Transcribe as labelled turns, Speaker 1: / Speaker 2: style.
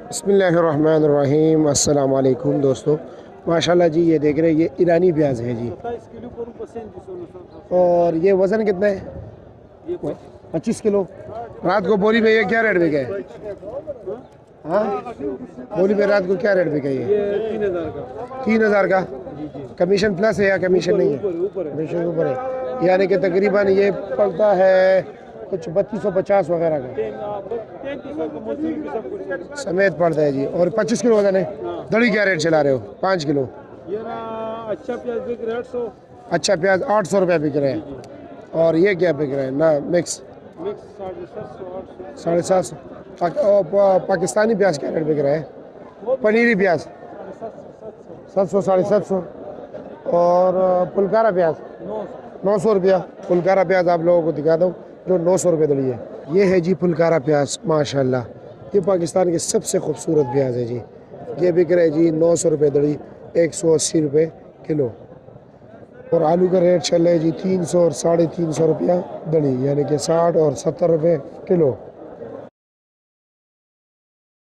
Speaker 1: बिस्मिल्लाहिर्रहमानिर्रहीम। अस्सलाम वालेकुम दोस्तों। माशाल्लाह जी, ये देख रहे हैं, ये ईरानी प्याज है जी। और ये वज़न कितना है? 25 किलो। रात को बोली में ये क्या रेट बिका है? हाँ, बोली में रात को क्या रेट बिका है? 3,000 का। कमीशन प्लस है या कमीशन नहीं है? कमीशन ऊपर है, यानी कि तकरीबन ये पड़ता है कुछ 3250 वगैरह का समेत पड़ता है जी। और 25 किलो वजन है। दड़ी क्या रेट चला रहे हो? 5 किलो।
Speaker 2: अच्छा प्याज बिक रहा है 800।
Speaker 1: अच्छा प्याज 800 रुपये बिक रहे हैं। और ये क्या बिक रहा है ना? मिक्स 750 पाकिस्तानी प्याज क्या रेट बिक रहा है? पनीरी प्याज 700 750। और पुलकारा प्याज 900 रुपया। पुलकारा प्याज आप लोगों को दिखा दूँ जो 900 रुपये दड़ी है। ये है जी पुलकारा प्याज। माशाल्लाह, ये पाकिस्तान की सबसे खूबसूरत प्याज है जी। ये बिक रहा है जी 900 रुपये दड़ी, 180 रुपये किलो। और आलू का रेट चल रहा है जी 300 और 350 रुपया दड़ी, यानी कि 60 और 70 रुपये किलो।